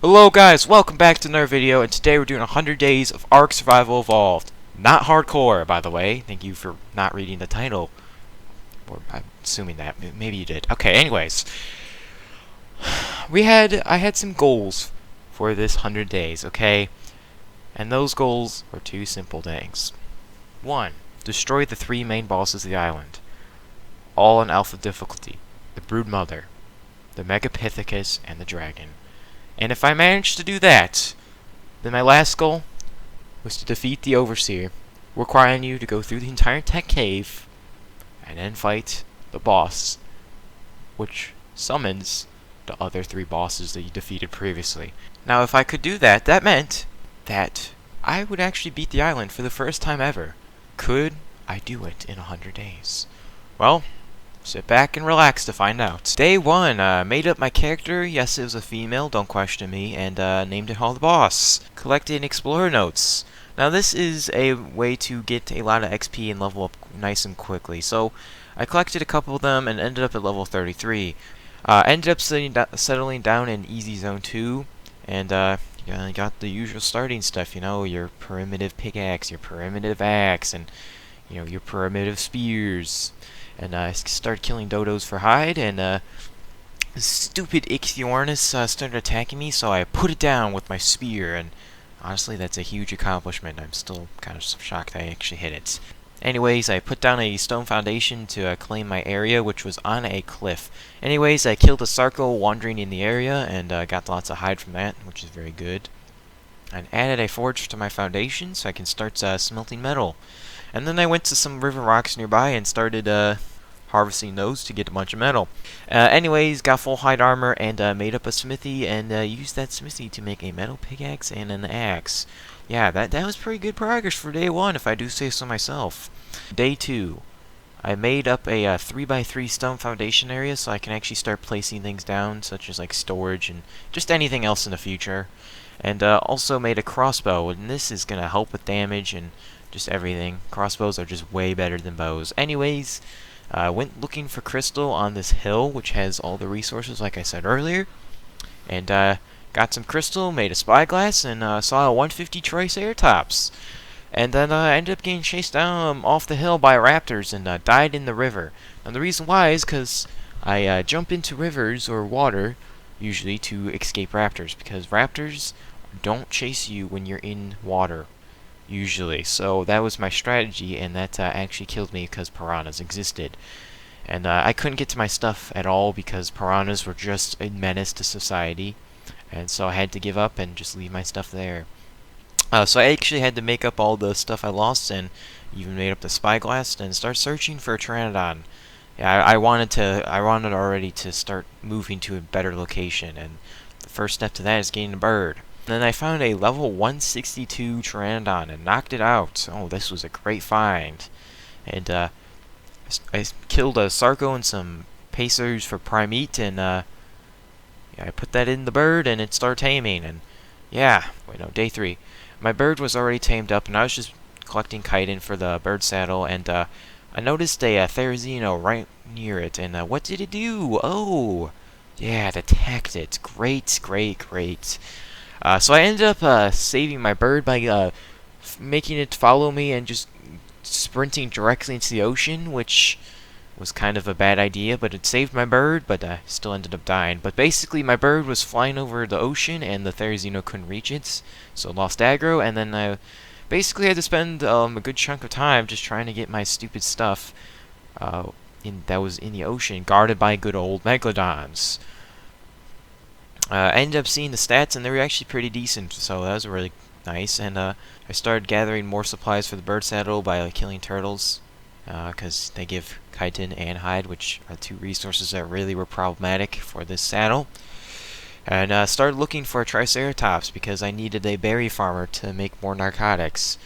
Hello guys, welcome back to another video, and today we're doing 100 days of Ark Survival Evolved. Not hardcore, by the way. Thank you for not reading the title. Or I'm assuming that. Maybe you did. Okay, anyways. I had some goals for this 100 days, okay? And those goals were two simple things. 1. Destroy the 3 main bosses of the island. All on alpha difficulty. The Broodmother, the Megapithecus, and the Dragon. And if I managed to do that, then my last goal was to defeat the Overseer, requiring you to go through the entire tech cave and then fight the boss, which summons the other 3 bosses that you defeated previously. Now, if I could do that, that meant that I would actually beat the island for the first time ever. Could I do it in 100 days? Well, sit back and relax to find out. Day 1, made up my character. Yes, it was a female, don't question me, and named it HawTheBoss. Collected Explorer Notes. Now this is a way to get a lot of XP and level up nice and quickly. So I collected a couple of them and ended up at level 33. Ended up settling down in Easy Zone 2, and you got the usual starting stuff, you know, your primitive pickaxe, your primitive axe, and your primitive spears. And I started killing dodos for hide, and stupid Ichthyornis started attacking me, so I put it down with my spear, and honestly, that's a huge accomplishment. I'm still kind of shocked I actually hit it. Anyways, I put down a stone foundation to claim my area, which was on a cliff. Anyways, I killed a Sarco wandering in the area, and got lots of hide from that, which is very good. I added a forge to my foundation, so I can start smelting metal. And then I went to some river rocks nearby and started harvesting those to get a bunch of metal. Anyways, got full hide armor and made up a smithy and used that smithy to make a metal pickaxe and an axe. Yeah, that was pretty good progress for day 1, if I do say so myself. Day 2, I made up a 3x3 stone foundation area so I can actually start placing things down, such as like storage and just anything else in the future. And also made a crossbow, and this is going to help with damage and just everything. Crossbows are just way better than bows. Anyways, went looking for crystal on this hill, which has all the resources like I said earlier. And got some crystal, made a spyglass, and saw a 150 Triceratops. And then I ended up getting chased down off the hill by raptors and died in the river. And the reason why is because I jump into rivers or water, usually, to escape raptors. Because raptors don't chase you when you're in water, usually. So that was my strategy, and that actually killed me because piranhas existed. And I couldn't get to my stuff at all because piranhas were just a menace to society. And so I had to give up and just leave my stuff there. So I actually had to make up all the stuff I lost, and even made up the spyglass and start searching for a Pteranodon. Yeah, I wanted already to start moving to a better location, and the first step to that is getting a bird. And then I found a level 162 Pteranodon and knocked it out. Oh, this was a great find. And I killed a Sarco and some Pacers for prime meat, and yeah, I put that in the bird, and it started taming. And yeah, day 3. My bird was already tamed up, and I was just collecting chitin for the bird saddle, and I noticed a Therizino right near it, and what did it do? Oh, yeah, it attacked it. Great, great, great. So I ended up saving my bird by making it follow me and just sprinting directly into the ocean, which was kind of a bad idea, but it saved my bird, but I still ended up dying. But basically, my bird was flying over the ocean, and the Therizino couldn't reach it, so lost aggro, and then I basically had to spend a good chunk of time just trying to get my stupid stuff that was in the ocean, guarded by good old Megalodons. I ended up seeing the stats, and they were actually pretty decent, so that was really nice. And I started gathering more supplies for the bird saddle by killing turtles, because they give chitin and hide, which are 2 resources that really were problematic for this saddle. And started looking for a Triceratops because I needed a berry farmer to make more narcotics.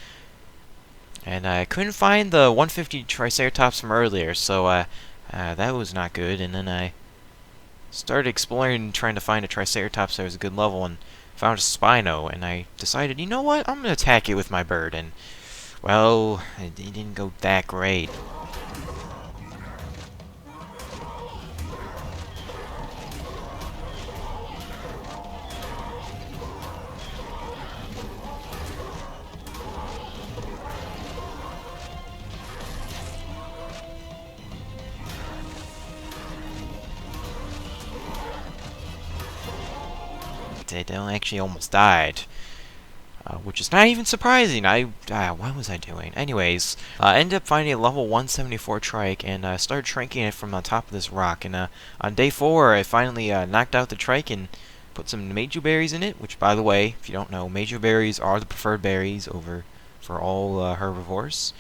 And I couldn't find the 150 Triceratops from earlier, so that was not good. And then I started exploring and trying to find a Triceratops that was a good level, and found a Spino, and I decided, you know what, I'm going to attack it with my bird, and, well, it didn't go that great. stopped it. I actually almost died. Which is not even surprising. What was I doing? Anyways, I ended up finding a level 174 trike and started tranking it from on top of this rock. And on day 4, I finally knocked out the trike and put some Maju berries in it. Which, by the way, if you don't know, Maju berries are the preferred berries for all herbivores.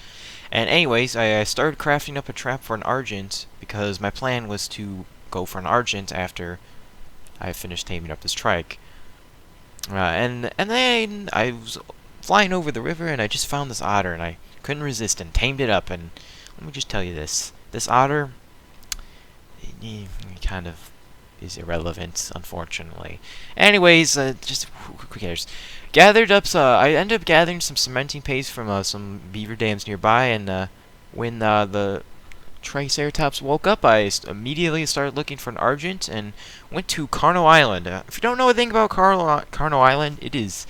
And anyways, I started crafting up a trap for an Argent because my plan was to go for an Argent after I finished taming up this trike. And then I was flying over the river and I just found this otter and I couldn't resist and tamed it up. And let me just tell you this otter, he kind of is irrelevant, unfortunately. Anyways, just who cares? I ended up gathering some cementing paste from some beaver dams nearby, and when the Triceratops woke up, I immediately started looking for an Argent and went to Carno Island. If you don't know anything about Carno Island, it is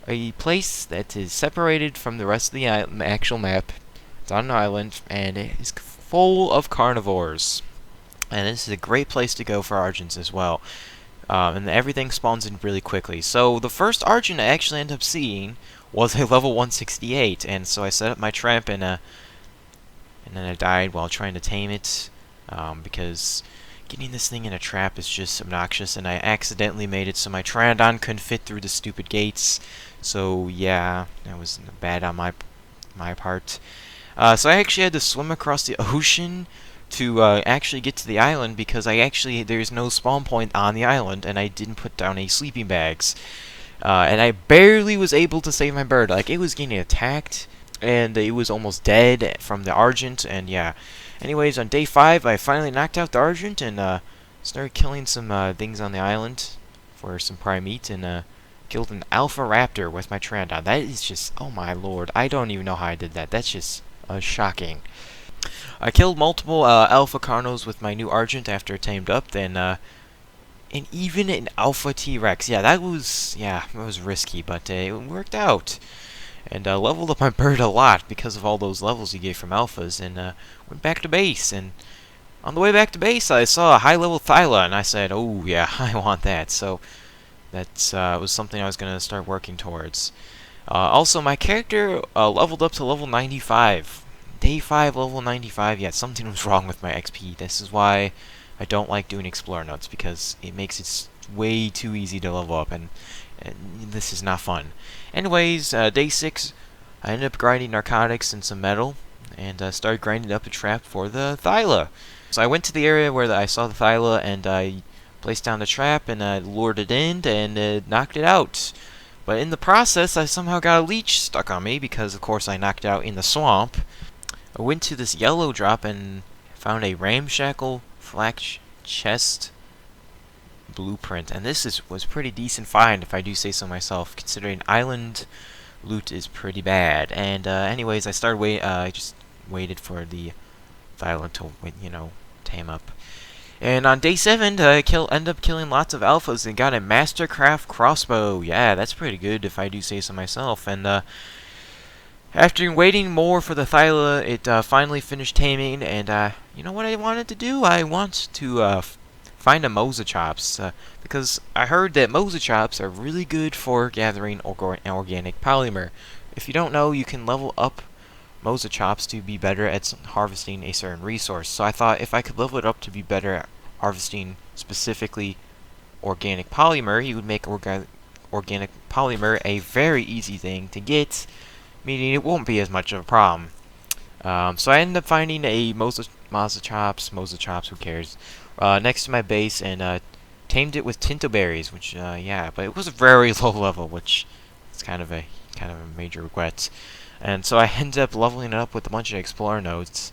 a place that is separated from the rest of the actual map. It's on an island, and it is full of carnivores. And this is a great place to go for Argents as well. And everything spawns in really quickly. So the first Argent I actually ended up seeing was a level 168, and so I set up my trap and then I died while trying to tame it, because getting this thing in a trap is just obnoxious, and I accidentally made it so my Pteranodon couldn't fit through the stupid gates. So yeah, that was bad on my part. So I actually had to swim across the ocean to actually get to the island, because there's no spawn point on the island, and I didn't put down any sleeping bags. And I barely was able to save my bird. Like, it was getting attacked, and it was almost dead from the Argent, and yeah. Anyways, on day 5, I finally knocked out the Argent, and started killing some things on the island for some prime meat, and killed an Alpha Raptor with my Pteranodon. That is just, oh my lord, I don't even know how I did that. That's just shocking. I killed multiple Alpha Carnos with my new Argent after it tamed up, and even an Alpha T-Rex. Yeah, that was risky, but it worked out. And leveled up my bird a lot because of all those levels you get from alphas, and went back to base. And on the way back to base, I saw a high-level Thyla, and I said, oh yeah, I want that. So that was something I was going to start working towards. Also, my character leveled up to level 95. Day 5, level 95. Yeah, something was wrong with my XP. This is why I don't like doing Explorer Notes, because it makes it way too easy to level up, and this is not fun. Anyways, day 6, I ended up grinding narcotics and some metal, and started grinding up a trap for the Thyla. So I went to the area where I saw the Thyla, and I placed down the trap, and I lured it in, and knocked it out. But in the process, I somehow got a leech stuck on me, because of course I knocked it out in the swamp. I went to this yellow drop and found a ramshackle flak chest blueprint, and this was pretty decent find, if I do say so myself, considering island loot is pretty bad. And anyways, I just waited for the Thyla to, tame up. And on day 7, I ended up killing lots of alphas and got a Mastercraft crossbow. Yeah, that's pretty good, if I do say so myself. And after waiting more for the Thyla, it finally finished taming, and you know what I wanted to do? I want to find a Mosachops, because I heard that Mosachops are really good for gathering organic polymer. If you don't know, you can level up Mosachops to be better at harvesting a certain resource. So I thought if I could level it up to be better at harvesting specifically organic polymer, you would make organic polymer a very easy thing to get, meaning it won't be as much of a problem. So I ended up finding a Mosachops, who cares, next to my base, and tamed it with Tinto berries, which yeah, but it was a very low level, which is kind of a major regret. And so I ended up leveling it up with a bunch of Explorer notes.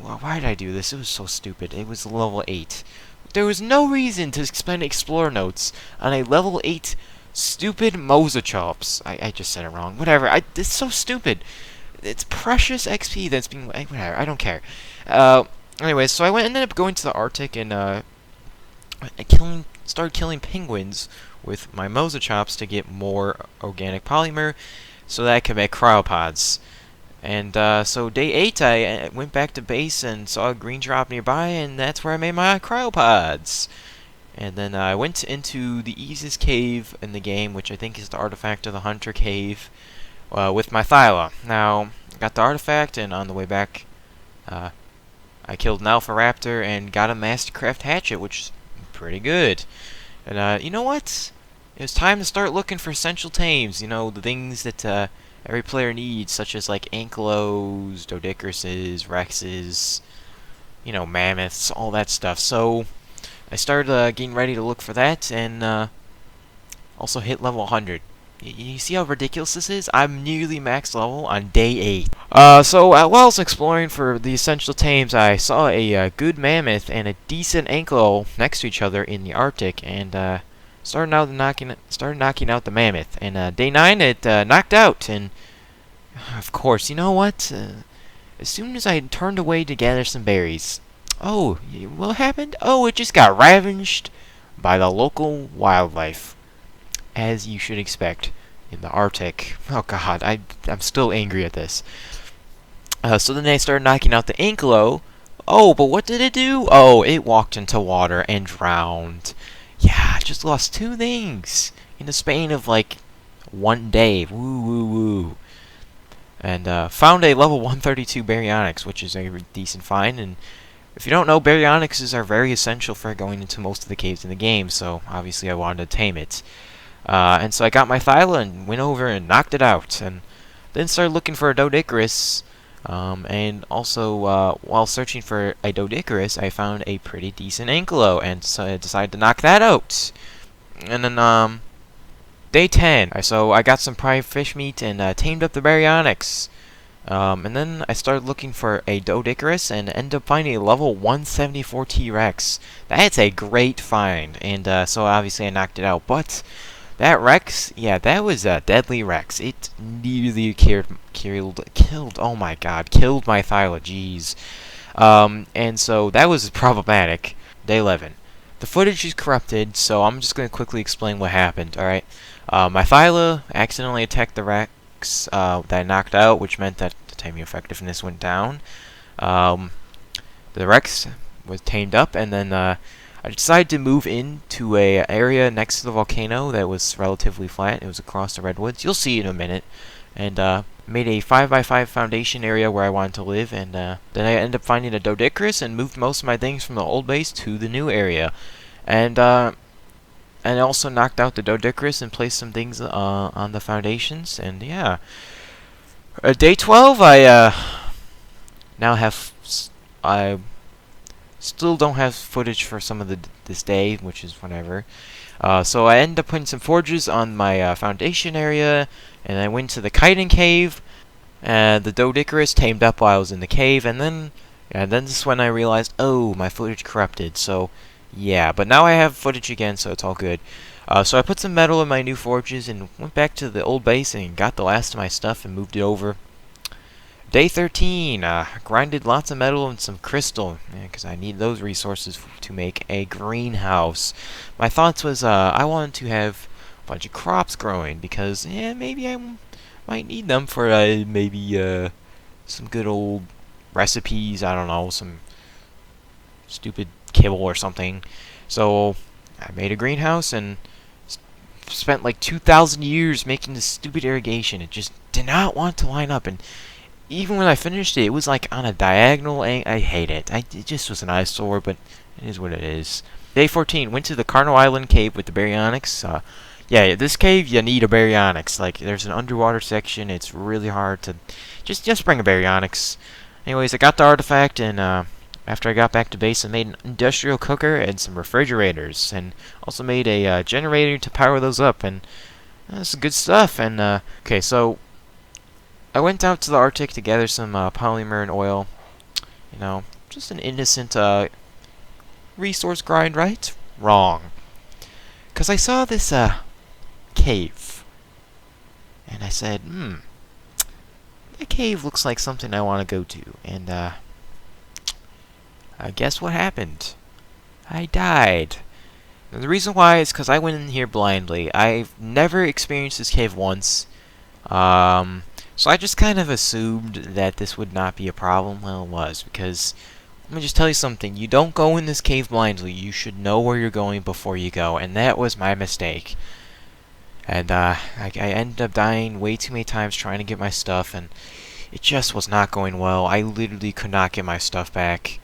Why did I do this? It was so stupid. It was level 8. There was no reason to spend Explorer notes on a level 8 stupid Mosachops. I just said it wrong. Whatever. It's so stupid. It's precious XP that's being... Whatever. I don't care. Anyway, so I ended up going to the Arctic and started killing penguins with my Mosachops to get more organic polymer so that I could make cryopods. And so day 8, I went back to base and saw a green drop nearby, and that's where I made my cryopods. And then I went into the easiest cave in the game, which I think is the Artifact of the Hunter cave, with my Thyla. Now, I got the artifact, and on the way back, I killed an Alpha Raptor and got a Mastercraft hatchet, which is pretty good. And you know what? It was time to start looking for essential tames. You know, the things that every player needs, such as like ankylos, dodicaruses, rexes, you know, mammoths, all that stuff. So I started getting ready to look for that, and also hit level 100. You see how ridiculous this is? I'm nearly max level on day 8. While I was exploring for the essential tames, I saw a good mammoth and a decent ankylo next to each other in the Arctic, and started knocking out the mammoth. And day 9, it knocked out, and of course, you know what? As soon as I turned away to gather some berries, oh, what happened? Oh, it just got ravaged by the local wildlife, as you should expect in the Arctic. Oh god, I'm still angry at this. So then they started knocking out the ankylo. Oh, but what did it do? Oh, it walked into water and drowned. Yeah, I just lost 2 things in the span of like 1 day. Woo woo woo. And found a level 132 baryonyx, which is a decent find. And if you don't know, baryonyxes are very essential for going into most of the caves in the game, so obviously I wanted to tame it. And so I got my Thyla and went over and knocked it out, and then started looking for a dodicarus. And also, while searching for a dodicarus, I found a pretty decent ankylo, and so I decided to knock that out. And then, day 10, so I got some prime fish meat and tamed up the baryonyx. And then I started looking for a dodicarus and ended up finding a level 174 T-Rex. That's a great find, and so obviously I knocked it out. But that Rex, yeah, that was a deadly Rex. It nearly killed, oh my god, killed my Thyla, jeez. And so that was problematic. Day 11. The footage is corrupted, so I'm just going to quickly explain what happened, alright? My Thyla accidentally attacked the Rex that I knocked out, which meant that the taming effectiveness went down. The Rex was tamed up, and then I decided to move into a area next to the volcano that was relatively flat. It was across the redwoods. You'll see in a minute. And made a 5x5 foundation area where I wanted to live. And then I ended up finding a dodicarus and moved most of my things from the old base to the new area. And I also knocked out the dodicarus and placed some things on the foundations. And yeah. Day 12, I now have... I still don't have footage for some of this day, which is whatever. So I ended up putting some forges on my foundation area, and I went to the chitin cave, and the dodicarus tamed up while I was in the cave, and then this is when I realized, oh, my footage corrupted. So yeah, but now I have footage again, so it's all good. So I put some metal in my new forges and went back to the old base and got the last of my stuff and moved it over. Day 13, grinded lots of metal and some crystal, because I need those resources to make a greenhouse. My thoughts was, I wanted to have a bunch of crops growing, because, maybe I might need them for, maybe, some good old recipes, I don't know, some stupid kibble or something. So, I made a greenhouse, and spent like 2,000 years making this stupid irrigation. It just did not want to line up, and even when I finished it, it was like on a diagonal. I hate it. It just was an eyesore, but it is what it is. Day 14, went to the Cardinal Island cave with the baryonyx. Yeah, this cave, you need a baryonyx. Like, there's an underwater section. It's really hard to... Just bring a baryonyx. Anyways, I got the artifact, and after I got back to base, I made an industrial cooker and some refrigerators. And also made a generator to power those up. And that's good stuff. And, okay, so... I went out to the Arctic to gather some polymer and oil. You know, just an innocent resource grind, right? Wrong. Because I saw this cave. And I said, that cave looks like something I want to go to. And guess what happened? I died. And the reason why is because I went in here blindly. I've never experienced this cave once. So I just kind of assumed that this would not be a problem. Well, it was, because me just tell you something. You don't go in this cave blindly. You should know where you're going before you go, and that was my mistake. And I ended up dying way too many times trying to get my stuff, and it just was not going well. I literally could not get my stuff back.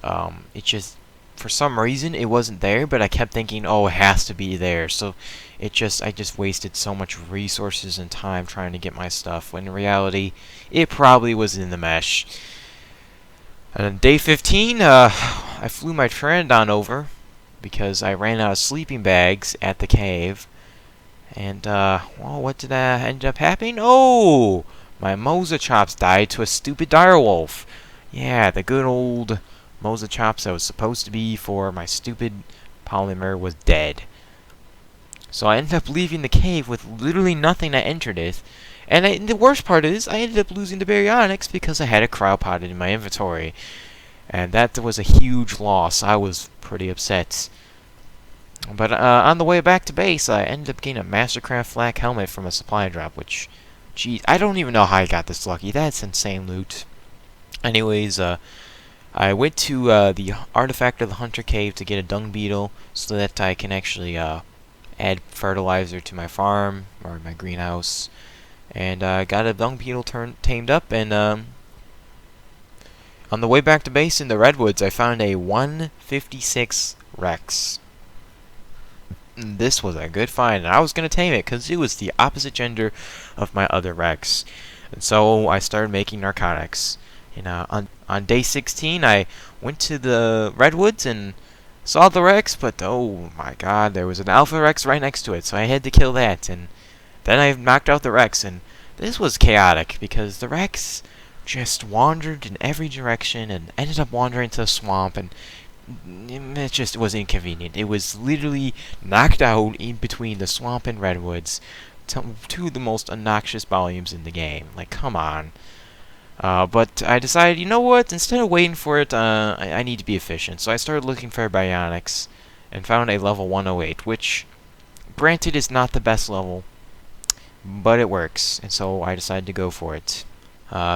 It just, for some reason, it wasn't there, but I kept thinking, oh, it has to be there. So I just wasted so much resources and time trying to get my stuff, when in reality, it probably was in the mesh. And on day 15, I flew my friend on over because I ran out of sleeping bags at the cave. And, well, what did end up happening? Oh! My Moza Chops died to a stupid direwolf. Yeah, the good old Moza Chops that was supposed to be for my stupid polymer was dead. So I ended up leaving the cave with literally nothing that entered it. And the worst part is, I ended up losing the baryonyx because I had a cryopod in my inventory. And that was a huge loss. I was pretty upset. But on the way back to base, I ended up getting a Mastercraft flak helmet from a supply drop, which, geez, I don't even know how I got this lucky. That's insane loot. Anyways, I went to the Artifact of the Hunter Cave to get a dung beetle so that I can actually add fertilizer to my farm, or my greenhouse. And I got a dung beetle tamed up, and on the way back to base in the Redwoods, I found a 156 Rex. This was a good find, and I was going to tame it because it was the opposite gender of my other Rex. And so I started making narcotics. And on day 16, I went to the Redwoods and saw the Rex, but oh my god, there was an Alpha Rex right next to it, so I had to kill that. And then I knocked out the Rex, and this was chaotic because the Rex just wandered in every direction and ended up wandering to a swamp, and it just was inconvenient. It was literally knocked out in between the swamp and Redwoods, two of the most obnoxious volumes in the game. Like, come on. But I decided, you know what? Instead of waiting for it, I need to be efficient. So I started looking for baryonyx and found a level 108, which, granted, is not the best level, but it works. And so I decided to go for it.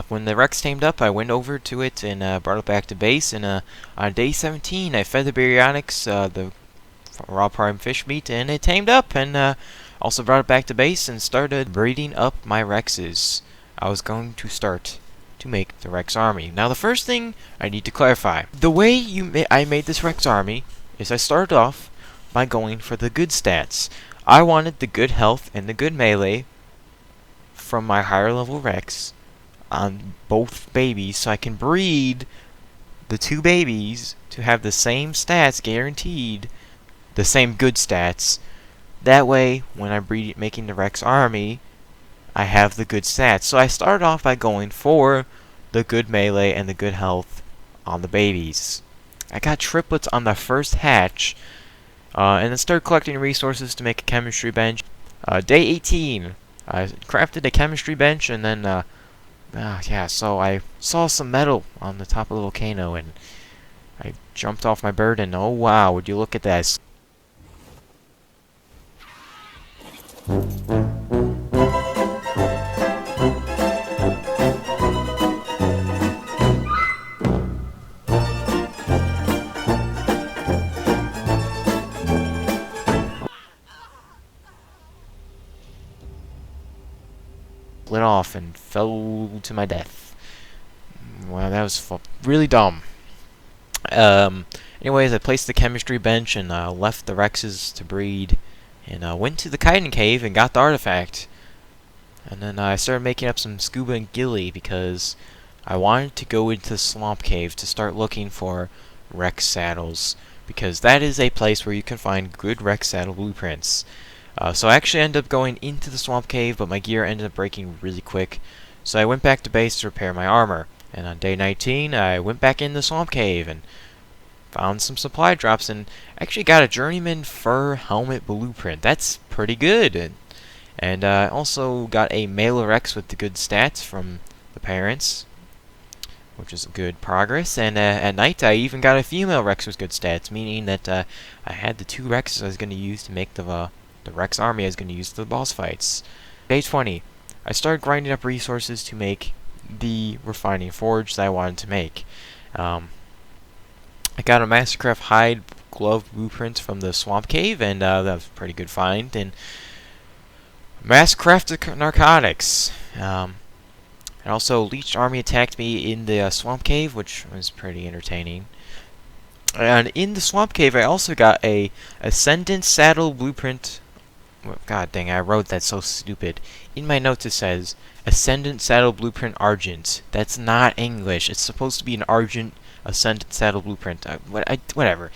When the Rex tamed up, I went over to it and brought it back to base. And on day 17, I fed the baryonyx the raw prime fish meat, and it tamed up. And also brought it back to base and started breeding up my Rexes. I was going to start to make the Rex army. Now, the first thing I need to clarify: the way I made this Rex army is I started off by going for the good stats. I wanted the good health and the good melee from my higher level Rex on both babies, so I can breed the two babies to have the same stats guaranteed, the same good stats. That way, when I'm making the Rex army, I have the good stats. So I started off by going for the good melee and the good health on the babies. I got triplets on the first hatch, and then started collecting resources to make a chemistry bench. Day 18, I crafted a chemistry bench, and then yeah, so I saw some metal on the top of the volcano, and I jumped off my bird, and oh wow, would you look at this. Lit off and fell to my death. Wow, that was really dumb. Anyways, I placed the chemistry bench and left the Rexes to breed, and went to the chitin cave and got the artifact. And then I started making up some scuba and ghillie because I wanted to go into the swamp cave to start looking for Rex saddles, because that is a place where you can find good Rex saddle blueprints. So I actually ended up going into the swamp cave, but my gear ended up breaking really quick. So I went back to base to repair my armor. And on day 19, I went back in the swamp cave and found some supply drops, and actually got a journeyman fur helmet blueprint. That's pretty good. And I also got a male Rex with the good stats from the parents, which is good progress. And at night, I even got a female Rex with good stats, meaning that I had the two Rexes I was going to use to make the Rex army I was going to use for the boss fights. Day 20, I started grinding up resources to make the refining forge that I wanted to make. I got a Mastercraft hide glove blueprint from the swamp cave, and that was a pretty good find. And Mastercrafted narcotics. And also, Leech Army attacked me in the swamp cave, which was pretty entertaining. And in the swamp cave, I also got a Ascendant Saddle Blueprint. God dang, I wrote that so stupid. In my notes it says, Ascendant Saddle Blueprint Argent. That's not English. It's supposed to be an Argent Ascendant Saddle Blueprint. Whatever.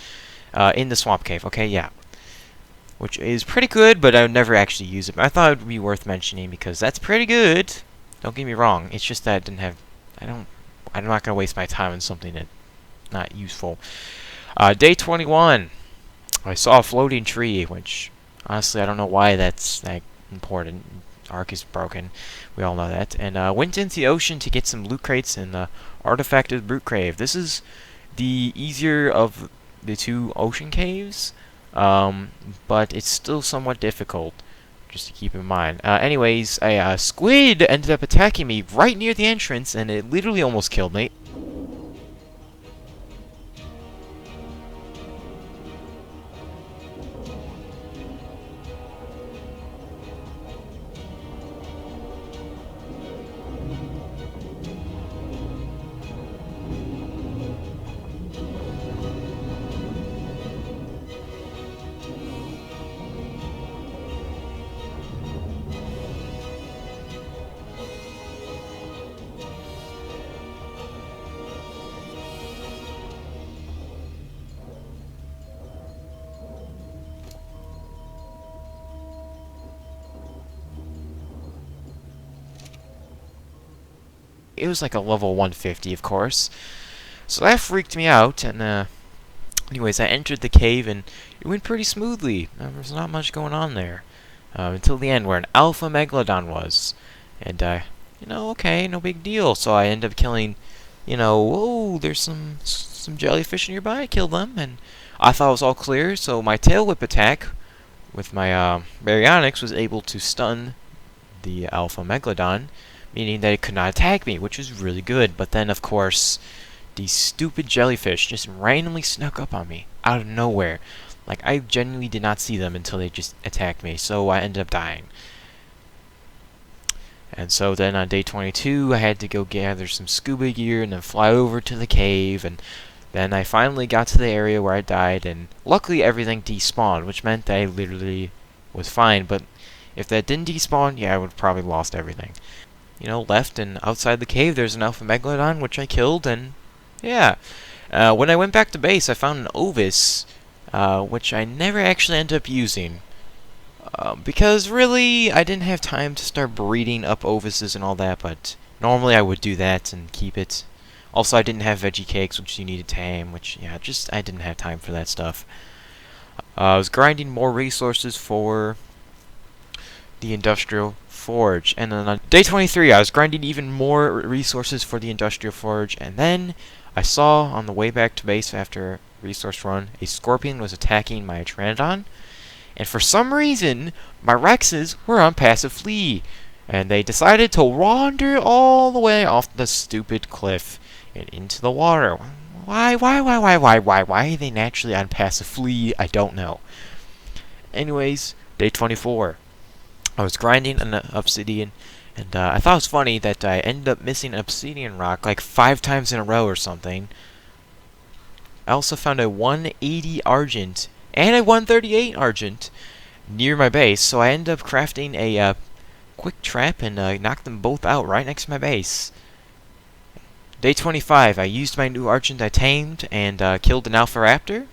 In the swamp cave, okay, yeah. Which is pretty good, but I would never actually use it. But I thought it would be worth mentioning because that's pretty good. Don't get me wrong. It's just that I didn't have... I'm not going to waste my time on something that's not useful. Day 21. I saw a floating tree, which, honestly, I don't know why that's that important. Ark is broken. We all know that. And went into the ocean to get some loot crates in the Artifacted Brute Cave. This is the easier of the two ocean caves, but it's still somewhat difficult, just to keep in mind. Anyways, a squid ended up attacking me right near the entrance, and it literally almost killed me. It was like a level 150, of course. So that freaked me out, and anyways, I entered the cave, and it went pretty smoothly. There was not much going on there. Until the end, where an alpha megalodon was. And, okay, no big deal. So I ended up killing, whoa, there's some jellyfish nearby. I killed them, and I thought it was all clear, so my tail whip attack with my baryonyx was able to stun the alpha megalodon, meaning that it could not attack me, which was really good. But then, of course, these stupid jellyfish just randomly snuck up on me out of nowhere. Like, I genuinely did not see them until they just attacked me, so I ended up dying. And so then on day 22, I had to go gather some scuba gear and then fly over to the cave, and then I finally got to the area where I died, and luckily everything despawned, which meant that I literally was fine. But if that didn't despawn, yeah, I would have probably lost everything. Left and outside the cave, there's an alpha megalodon, which I killed, and yeah. When I went back to base, I found an ovis, which I never actually ended up using. Because really, I didn't have time to start breeding up ovises and all that, but normally I would do that and keep it. Also, I didn't have veggie cakes, which you need to tame, which, yeah, I didn't have time for that stuff. I was grinding more resources for the industrial forge, and then on day 23 I was grinding even more resources for the industrial forge, and then I saw on the way back to base after resource run a scorpion was attacking my Pteranodon, and for some reason my Rexes were on passive flee, and they decided to wander all the way off the stupid cliff and into the water. Why are they naturally on passive flee? I don't know. Anyways, day 24. I was grinding an obsidian, and I thought it was funny that I ended up missing an obsidian rock like 5 times in a row or something. I also found a 180 argent and a 138 argent near my base, so I ended up crafting a quick trap and knocked them both out right next to my base. Day 25, I used my new argent I tamed and killed an alpha raptor,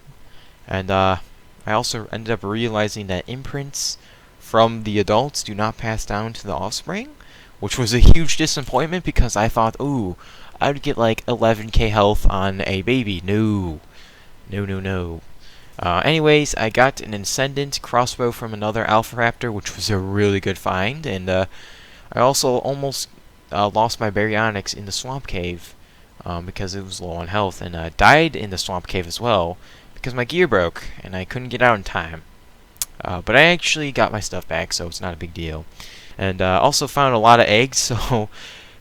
and I also ended up realizing that imprints from the adults do not pass down to the offspring, which was a huge disappointment because I thought, ooh, I would get like 11k health on a baby. No. Anyways, I got an Ascendant crossbow from another Alpha Raptor, which was a really good find, and I also almost lost my baryonyx in the swamp cave because it was low on health, and died in the swamp cave as well because my gear broke and I couldn't get out in time. But I actually got my stuff back, so it's not a big deal. And also found a lot of eggs, so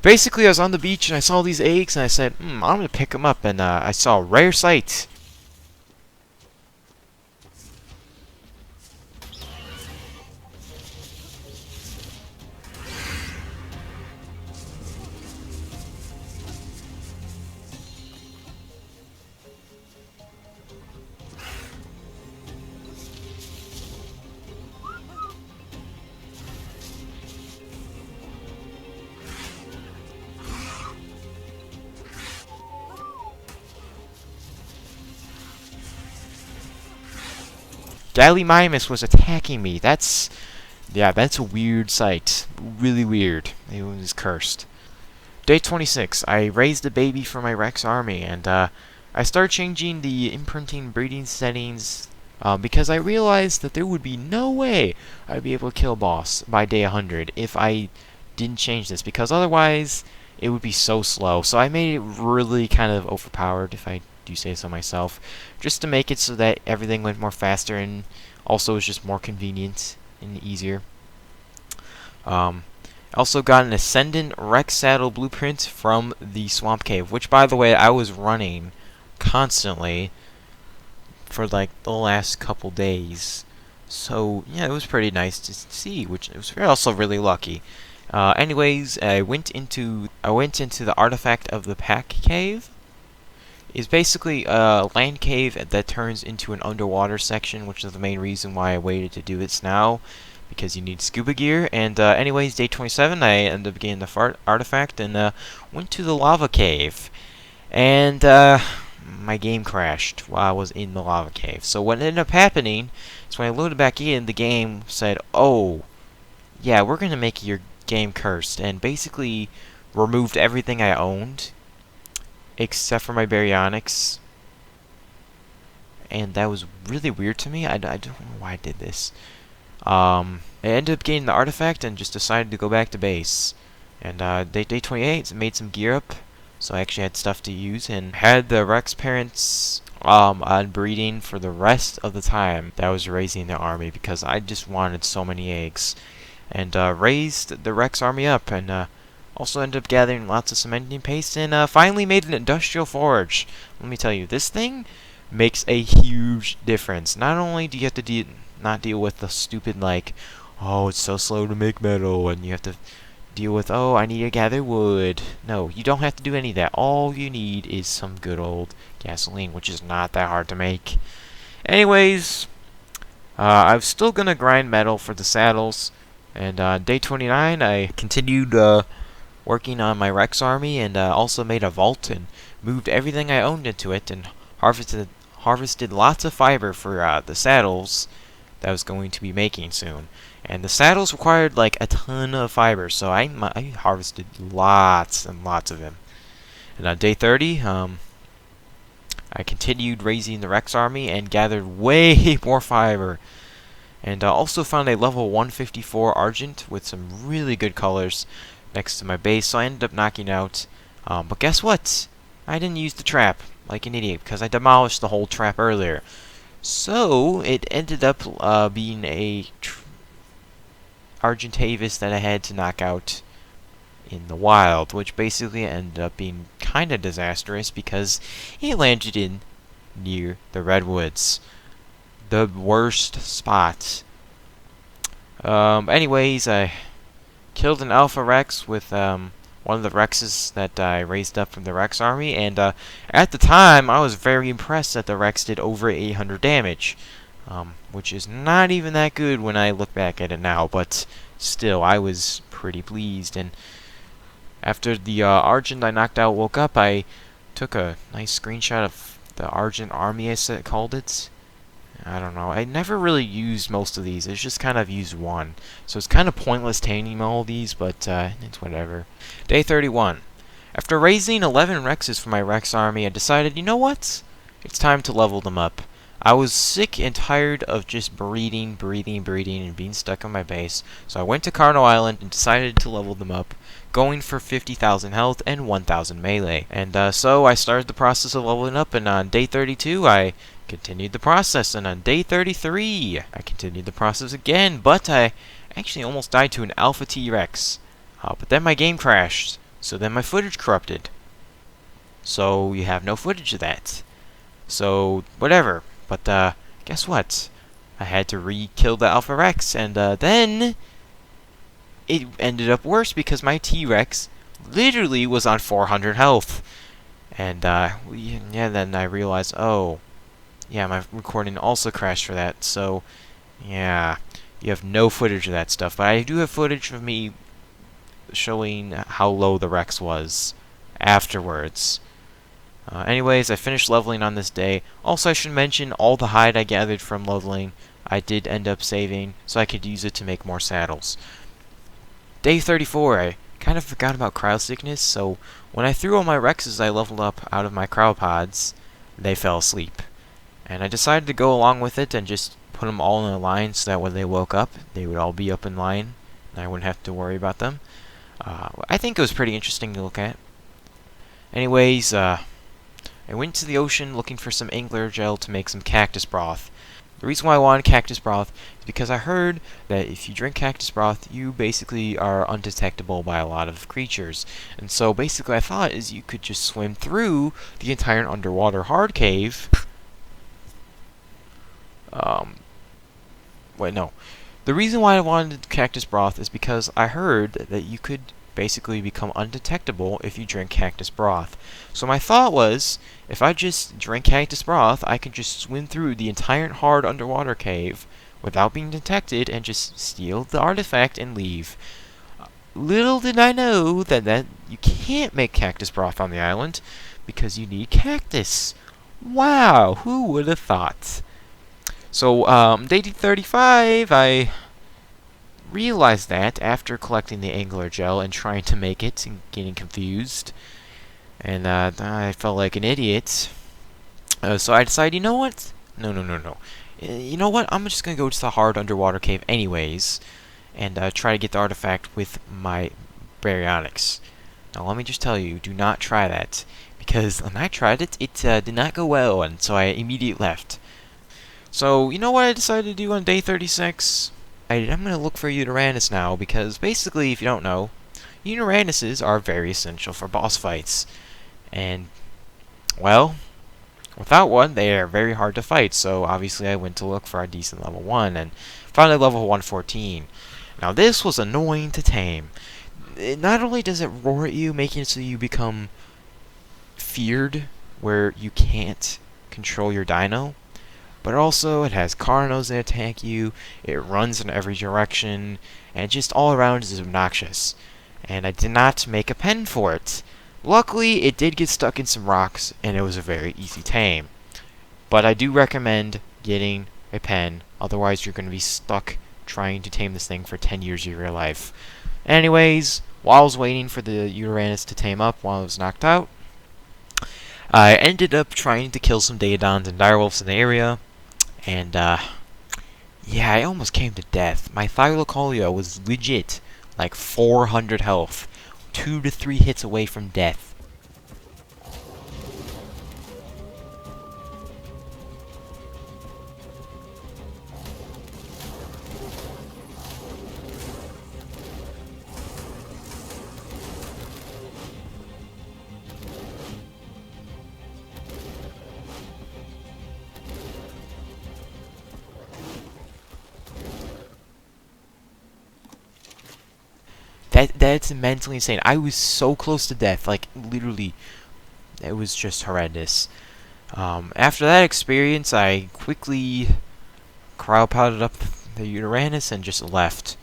Basically, I was on the beach and I saw these eggs and I said, I'm gonna pick them up, and I saw a rare sight. Gallimimus was attacking me. Yeah, that's a weird sight. Really weird. It was cursed. Day 26. I raised a baby for my Rex army, and I started changing the imprinting breeding settings because I realized that there would be no way I'd be able to kill boss by day 100 if I didn't change this, because otherwise it would be so slow. So I made it really kind of overpowered, if I do say so myself, just to make it so that everything went more faster and also was just more convenient and easier. Also got an Ascendant Rex Saddle blueprint from the Swamp Cave, which, by the way, I was running constantly for like the last couple days. So yeah, it was pretty nice to see, which it was also really lucky. Anyways, I went into the Artifact of the Pack Cave. It's basically a land cave that turns into an underwater section, which is the main reason why I waited to do this now, because you need scuba gear. And anyways, day 27, I ended up getting the artifact and went to the lava cave. And my game crashed while I was in the lava cave. So what ended up happening is when I loaded back in, the game said, "Oh, yeah, we're going to make your game cursed," and basically removed everything I owned except for my baryonyx. And that was really weird to me. I don't know why I did this. I ended up getting the artifact and just decided to go back to base. And day 28, made some gear up, so I actually had stuff to use, and had the Rex parents on breeding for the rest of the time that I was raising the army, because I just wanted so many eggs. And raised the Rex army up, and also ended up gathering lots of cementing paste, and finally made an industrial forge. Let me tell you, this thing makes a huge difference. Not only do you have to not deal with the stupid, like, oh, it's so slow to make metal, and you have to deal with, oh, I need to gather wood. No, you don't have to do any of that. All you need is some good old gasoline, which is not that hard to make. Anyways, I'm still gonna grind metal for the saddles, and day 29, I continued working on my Rex army, and also made a vault and moved everything I owned into it, and harvested lots of fiber for the saddles that I was going to be making soon. And the saddles required like a ton of fiber, so I harvested lots and lots of them. And on day 30, I continued raising the Rex army and gathered way more fiber. And also found a level 154 Argent with some really good colors next to my base, so I ended up knocking out. But guess what? I didn't use the trap like an idiot, because I demolished the whole trap earlier. So it ended up being a Argentavis that I had to knock out in the wild, which basically ended up being kind of disastrous because it landed in near the redwoods, the worst spot. Anyways, I killed an Alpha Rex with one of the Rexes that I raised up from the Rex army, and at the time I was very impressed that the Rex did over 800 damage, which is not even that good when I look back at it now, but still, I was pretty pleased. And after the Argent I knocked out woke up, I took a nice screenshot of the Argent army, I called it. I don't know. I never really used most of these. It's just kind of used one. So it's kind of pointless taming all these, but it's whatever. Day 31. After raising 11 Rexes for my Rex army, I decided, you know what? It's time to level them up. I was sick and tired of just breeding, and being stuck on my base. So I went to Carno Island and decided to level them up, going for 50,000 health and 1,000 melee. And so I started the process of leveling up, and on day 32 I continued the process, and on day 33 I continued the process again, but I actually almost died to an Alpha T-Rex. But then my game crashed, So then my footage corrupted. So you have no footage of that. So, whatever. But, guess what? I had to re-kill the Alpha Rex, and, then it ended up worse because my T-Rex literally was on 400 health. And, yeah, then I realized, oh, yeah, my recording also crashed for that, so, yeah, you have no footage of that stuff. But I do have footage of me showing how low the Rex was afterwards. Anyways, I finished leveling on this day. Also, I should mention all the hide I gathered from leveling, I did end up saving, so I could use it to make more saddles. Day 34, I kind of forgot about cryo sickness, so when I threw all my Rexes I leveled up out of my cryopods, they fell asleep. And I decided to go along with it and just put them all in a line so that when they woke up, they would all be up in line, and I wouldn't have to worry about them. I think it was pretty interesting to look at. Anyways, I went to the ocean looking for some angler gel to make some cactus broth. The reason why I wanted cactus broth is because I heard that if you drink cactus broth, you basically are undetectable by a lot of creatures. And so basically I thought is you could just swim through the entire underwater hard cave. Wait, no. The reason why I wanted cactus broth is because I heard that you could basically become undetectable if you drink cactus broth. So my thought was, if I just drink cactus broth, I can just swim through the entire hard underwater cave without being detected and just steal the artifact and leave. Little did I know that you can't make cactus broth on the island because you need cactus. Wow, who would have thought? So, day 35, I realized that after collecting the angler gel and trying to make it and getting confused, and I felt like an idiot. So I decided, you know what? No. You know what? I'm just gonna go to the hard underwater cave anyways, and try to get the artifact with my baryonyx. Now let me just tell you, do not try that, because when I tried it, it did not go well, and so I immediately left. So, you know what I decided to do on day 36? I'm going to look for Uranus now, because basically, if you don't know, Uranuses are very essential for boss fights. And, well, without one, they are very hard to fight, so obviously I went to look for a decent level 1, and found a level 114. Now, this was annoying to tame. Not only does it roar at you, making it so you become feared, where you can't control your dino, but also it has Carnos that attack you, it runs in every direction, and just all around is obnoxious. And I did not make a pen for it. Luckily, it did get stuck in some rocks, and it was a very easy tame. But I do recommend getting a pen, otherwise you're going to be stuck trying to tame this thing for 10 years of your life. Anyways, while I was waiting for the Uranus to tame up while I was knocked out, I ended up trying to kill some Daedons and direwolves in the area. And, yeah, I almost came to death. My Thylacoleo was legit, like 400 health. 2 to 3 hits away from death. That's mentally insane. I was so close to death, like literally, it was just horrendous. After that experience, I quickly cryopoded up the Uranus and just left.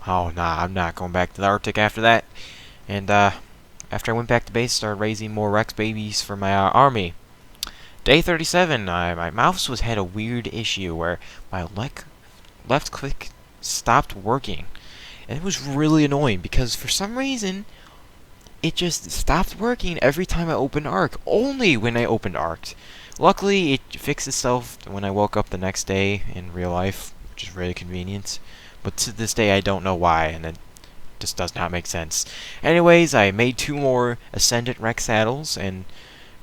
Oh nah, I'm not going back to the Arctic after that. And after I went back to base, started raising more Rex babies for my army. Day 37, my mouse had a weird issue where my left click stopped working. And it was really annoying because for some reason, it just stopped working every time I opened Ark. Only when I opened Ark. Luckily, it fixed itself when I woke up the next day in real life, which is really convenient. But to this day, I don't know why, and it just does not make sense. Anyways, I made 2 more Ascendant Rex saddles and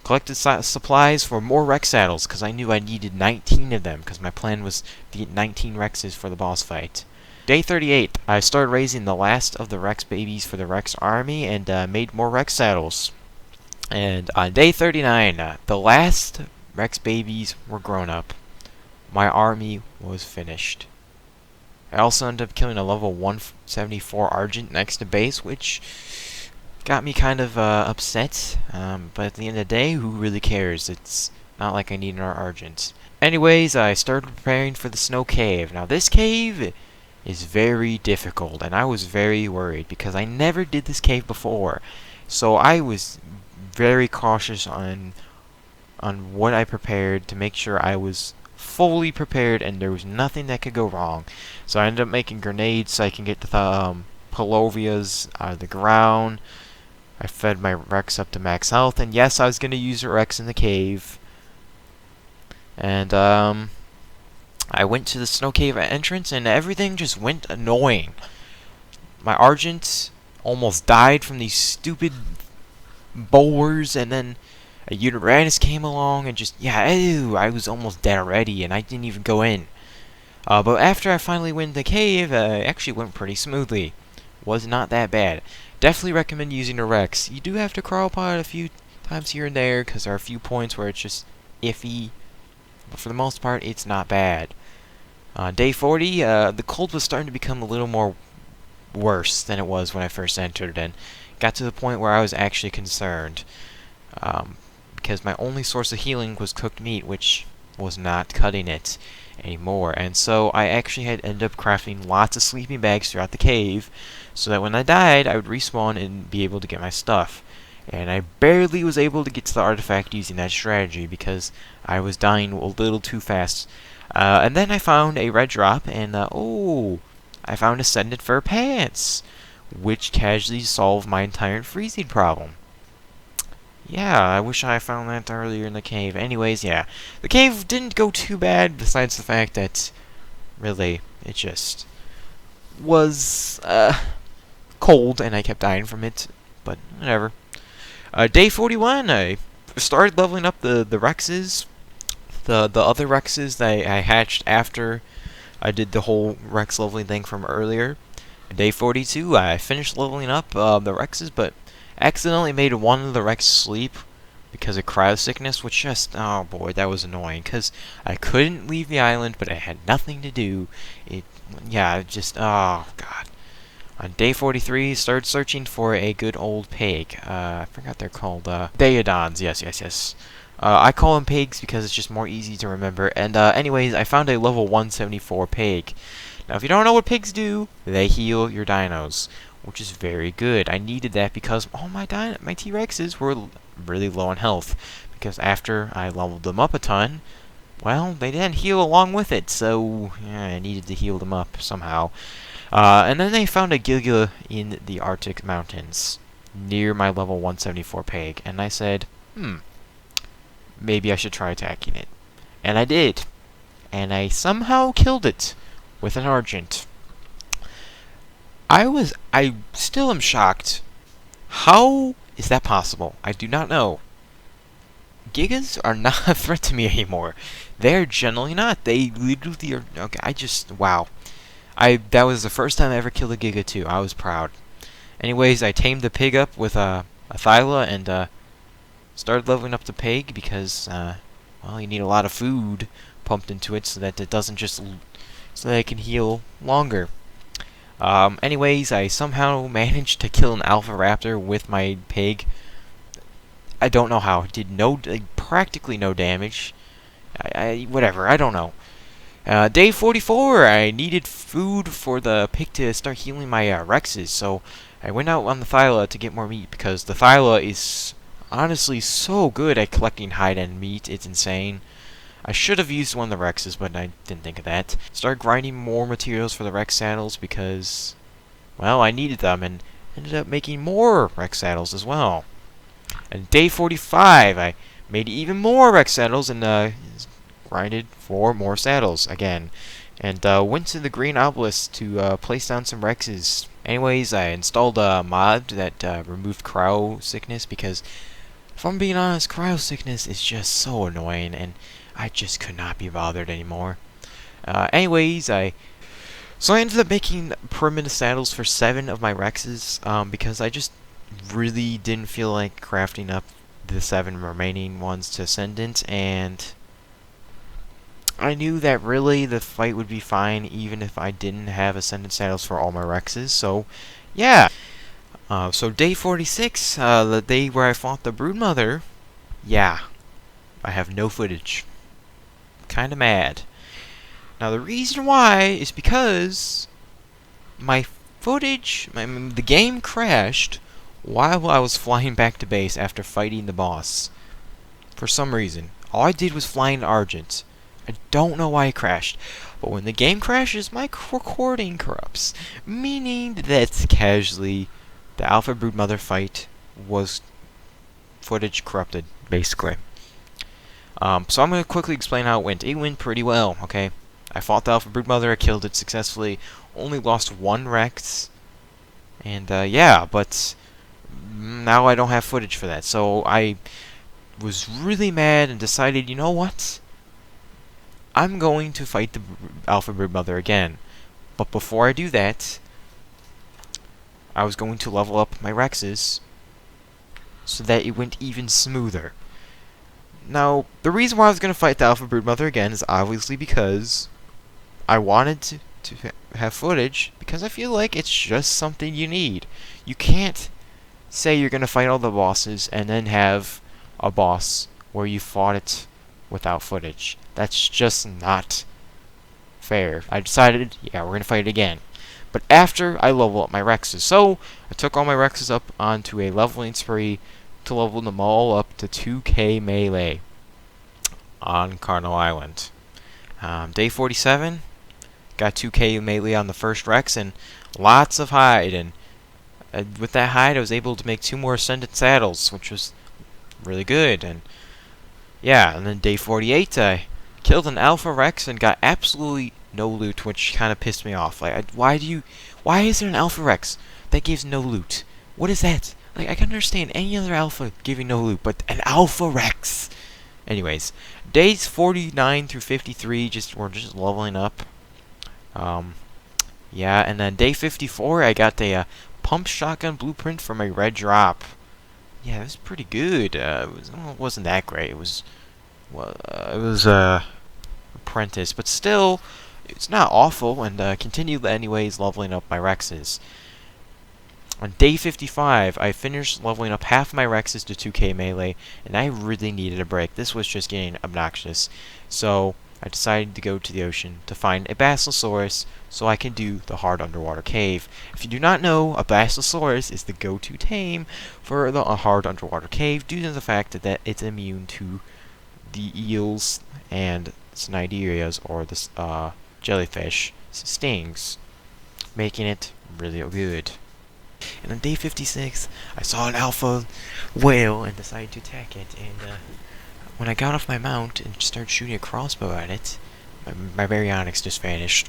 collected supplies for more Rex saddles because I knew I needed 19 of them because my plan was to get 19 Rexes for the boss fight. Day 38, I started raising the last of the Rex babies for the Rex army and made more Rex saddles. And on day 39, the last Rex babies were grown up. My army was finished. I also ended up killing a level 174 Argent next to base, which got me kind of upset. But at the end of the day, who really cares? It's not like I need another Argent. Anyways, I started preparing for the snow cave. Now this cave is very difficult, and I was very worried because I never did this cave before. So I was very cautious on what I prepared to make sure I was fully prepared and there was nothing that could go wrong. So I ended up making grenades so I can get the Palovias out of the ground. I fed my Rex up to max health, and yes, I was going to use a Rex in the cave. And I went to the snow cave entrance and everything just went annoying. My Argent almost died from these stupid bowlers, and then a Uranus came along and just, yeah, ew, I was almost dead already and I didn't even go in. But after I finally went in the cave, it actually went pretty smoothly. Was not that bad. Definitely recommend using a Rex. You do have to crawl pod a few times here and there because there are a few points where it's just iffy. But for the most part, it's not bad. Day 40, the cold was starting to become a little more worse than it was when I first entered, and got to the point where I was actually concerned. Because my only source of healing was cooked meat, which was not cutting it anymore. And so I actually had ended up crafting lots of sleeping bags throughout the cave, so that when I died, I would respawn and be able to get my stuff. And I barely was able to get to the artifact using that strategy because I was dying a little too fast. And then I found a red drop, and oh, I found Ascendant Fur Pants, which casually solved my entire freezing problem. Yeah, I wish I found that earlier in the cave. Anyways, yeah, the cave didn't go too bad, besides the fact that, really, it just was cold, and I kept dying from it, but whatever. Day 41, I started leveling up the Rexes, the other Rexes that I hatched after I did the whole Rex leveling thing from earlier. Day 42, I finished leveling up the Rexes, but accidentally made one of the Rex sleep because of cryo sickness, which just, oh boy, that was annoying, because I couldn't leave the island, but I had nothing to do. Yeah, just, oh god. On day 43, started searching for a good old pig. I forgot they're called, Daeodons, yes. I call them pigs because it's just more easy to remember. And, anyways, I found a level 174 pig. Now, if you don't know what pigs do, they heal your dinos, which is very good. I needed that because all my T-Rexes were really low on health. Because after I leveled them up a ton, well, they didn't heal along with it, so yeah, I needed to heal them up somehow. And then they found a Giga in the Arctic mountains, near my level 174 pig, and I said, maybe I should try attacking it. And I did. And I somehow killed it with an Argent. I still am shocked. How is that possible? I do not know. Gigas are not a threat to me anymore. They're generally not. They literally are, okay, wow. That was the first time I ever killed a Giga too. I was proud. Anyways, I tamed the pig up with a Thyla and started leveling up the pig because well, you need a lot of food pumped into it so that it doesn't just so that it can heal longer. Anyways, I somehow managed to kill an Alpha Raptor with my pig. I don't know how. It did practically no damage. Whatever. I don't know. Day 44, I needed food for the pig to start healing my Rexes, so I went out on the Thyla to get more meat, because the Thyla is honestly so good at collecting hide-end meat, it's insane. I should have used one of the Rexes, but I didn't think of that. Started grinding more materials for the Rex saddles because, well, I needed them, and ended up making more Rex saddles as well. And day 45, I made even more Rex saddles and grinded for more saddles again. And went to the Green Obelisk to place down some Rexes. Anyways, I installed a mod that removed cryo sickness because, if I'm being honest, cryo sickness is just so annoying and I just could not be bothered anymore. Anyways, I So I ended up making permanent saddles for 7 of my Rexes, because I just really didn't feel like crafting up the 7 remaining ones to Ascendant, and I knew that really the fight would be fine even if I didn't have Ascendant saddles for all my Rexes, so yeah. So day 46, the day where I fought the Broodmother, yeah, I have no footage. Kinda mad. Now the reason why is because my footage, the game crashed while I was flying back to base after fighting the boss. For some reason. All I did was fly into Argent. I don't know why it crashed. But when the game crashes, my recording corrupts. Meaning that casually, the Alpha Broodmother fight was footage corrupted, basically. So I'm going to quickly explain how it went. It went pretty well, okay? I fought the Alpha Broodmother, I killed it successfully, only lost 1 Rex, and yeah, but now I don't have footage for that, so I was really mad and decided, you know what? I'm going to fight the Alpha Broodmother again, but before I do that, I was going to level up my Rexes so that it went even smoother. Now, the reason why I was going to fight the Alpha Broodmother again is obviously because I wanted to have footage, because I feel like it's just something you need. You can't say you're going to fight all the bosses and then have a boss where you fought it without footage. That's just not fair. I decided, yeah, we're going to fight it again. But after I level up my Rexes. So, I took all my Rexes up onto a leveling spree to level them all up to 2k melee on Carnal Island. Day 47, got 2k melee on the first Rex, and lots of hide, and with that hide I was able to make 2 more Ascendant saddles, which was really good. And yeah, and then day 48 I killed an Alpha Rex and got absolutely no loot, which kind of pissed me off. Like, why is there an Alpha Rex that gives no loot? What is that? Like, I can understand any other Alpha giving no loot, but an Alpha Rex! Anyways, days 49 through 53, we're just leveling up. Yeah, and then day 54, I got a pump shotgun blueprint for my red drop. Yeah, it was pretty good. It wasn't that great. It was, well, apprentice, but still, it's not awful. And continued anyways, leveling up my Rexes. On day 55, I finished leveling up half my Rexes to 2k melee, and I really needed a break. This was just getting obnoxious. So, I decided to go to the ocean to find a Basilosaurus so I can do the hard underwater cave. If you do not know, a Basilosaurus is the go-to tame for the hard underwater cave due to the fact that it's immune to the eels and cnidarias, or the jellyfish, stings, making it really good. And on day 56, I saw an alpha whale and decided to attack it. And when I got off my mount and started shooting a crossbow at it, my baryonyx just vanished.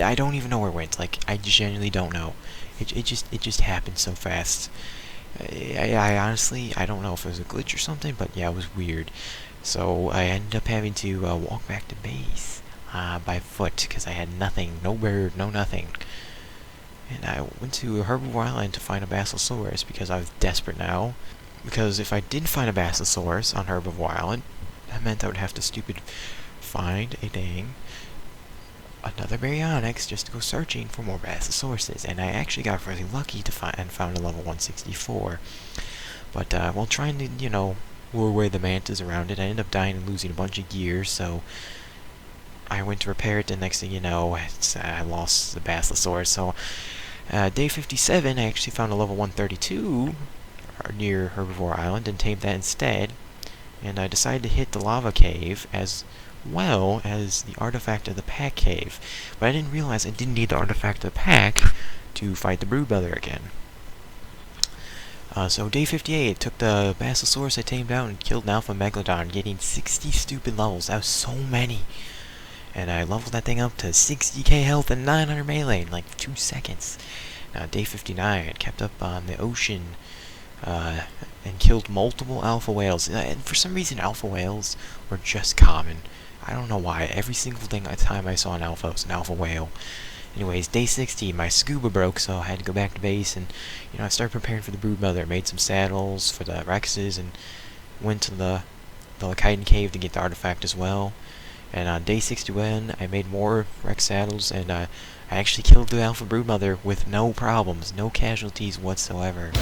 I don't even know where it went. Like, I genuinely don't know. It just happened so fast. I honestly, I don't know if it was a glitch or something, but yeah, it was weird. So I ended up having to walk back to base by foot because I had nothing, no bird, no nothing. And I went to Herbivore Island to find a Basilosaurus because I was desperate now. Because if I didn't find a Basilosaurus on Herbivore Island, that meant I would have to find another Baryonyx just to go searching for more Basilosauruses. And I actually got really lucky to found a level 164. But while trying to, lure away the mantas around it, I ended up dying and losing a bunch of gear, so I went to repair it, and next thing you know, I lost the Basilosaurus. So, day 57, I actually found a level 132 near Herbivore Island and tamed that instead. And I decided to hit the lava cave as well as the artifact of the pack cave. But I didn't realize I didn't need the artifact of the pack to fight the Broodmother again. So day 58, I took the Basilosaurus I tamed out and killed an Alpha Megalodon, getting 60 stupid levels. That was so many. And I leveled that thing up to 60k health and 900 melee in like 2 seconds. Now, day 59, I kept up on the ocean and killed multiple alpha whales. And for some reason, alpha whales were just common. I don't know why. Every single time I saw an alpha was an alpha whale. Anyways, day 60, my scuba broke, so I had to go back to base, and I started preparing for the brood mother. Made some saddles for the Rexes, and went to the Lycaon cave to get the artifact as well. And on day 61, I made more Rex saddles, and I actually killed the alpha brood mother with no problems, no casualties whatsoever.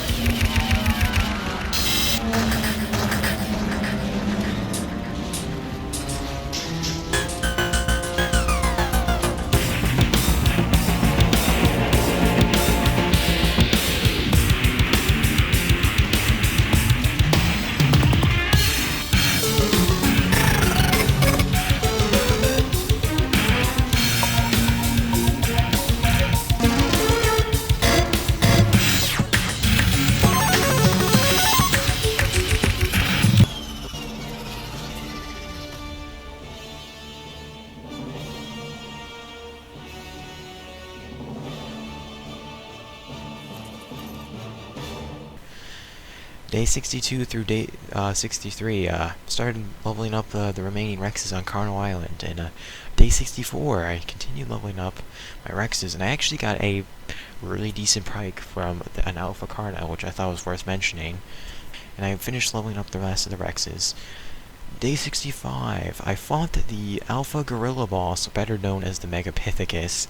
Day 62 through day 63, started leveling up the remaining Rexes on Carno Island, and day 64, I continued leveling up my Rexes, and I actually got a really decent pike from an Alpha Carno, which I thought was worth mentioning, and I finished leveling up the rest of the Rexes. Day 65, I fought the Alpha Gorilla Boss, better known as the Megapithecus.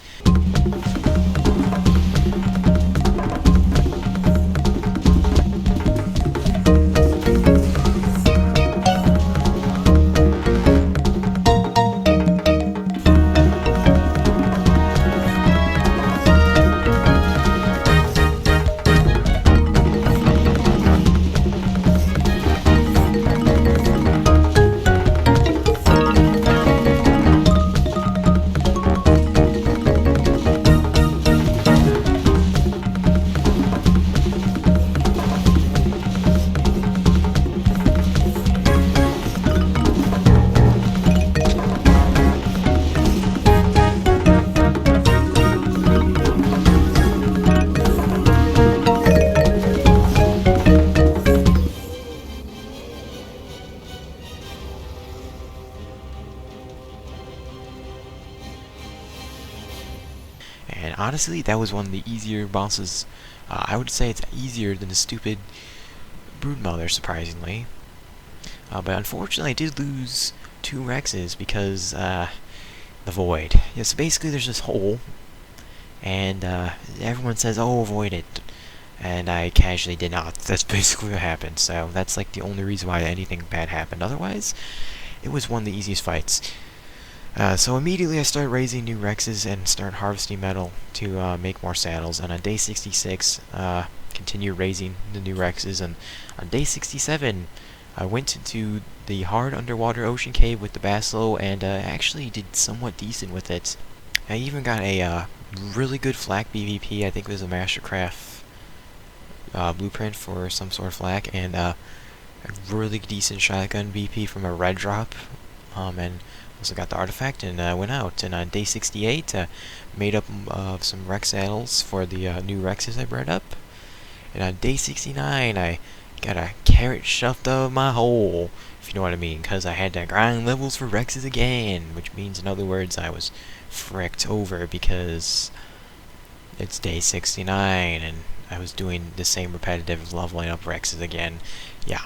And honestly, that was one of the easier bosses. I would say it's easier than the stupid Broodmother, surprisingly. But unfortunately, I did lose 2 Rexes because, the Void. Yeah, so basically there's this hole, and everyone says, oh, avoid it. And I casually did not. That's basically what happened. So that's like the only reason why anything bad happened. Otherwise, it was one of the easiest fights. So immediately I started raising new Rexes and started harvesting metal to make more saddles. And on day 66, continued raising the new Rexes. And on day 67, I went into the hard underwater ocean cave with the Basilo and actually did somewhat decent with it. I even got a really good flak BVP. I think it was a Mastercraft blueprint for some sort of flak, and a really decent shotgun BP from a red drop. And also got the artifact and went out. And on day 68, made up some Rex saddles for the new Rexes I bred up. And on day 69, I got a carrot shoved out of my hole, if you know what I mean, because I had to grind levels for Rexes again, which means, in other words, I was fricked over because it's day 69 and I was doing the same repetitive leveling up Rexes again. Yeah.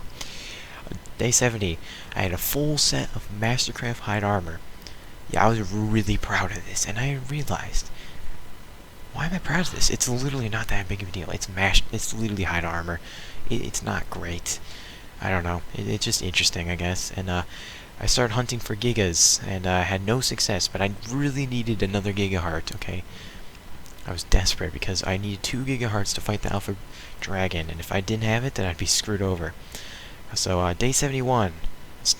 Day 70, I had a full set of Mastercraft hide armor. Yeah, I was really proud of this, and I realized, why am I proud of this? It's literally not that big of a deal. It's literally hide armor. It's not great. I don't know. It's just interesting, I guess. And I started hunting for Gigas, and I had no success, but I really needed another Giga Heart, okay? I was desperate because I needed 2 Giga Hearts to fight the Alpha Dragon, and if I didn't have it, then I'd be screwed over. So, day 71,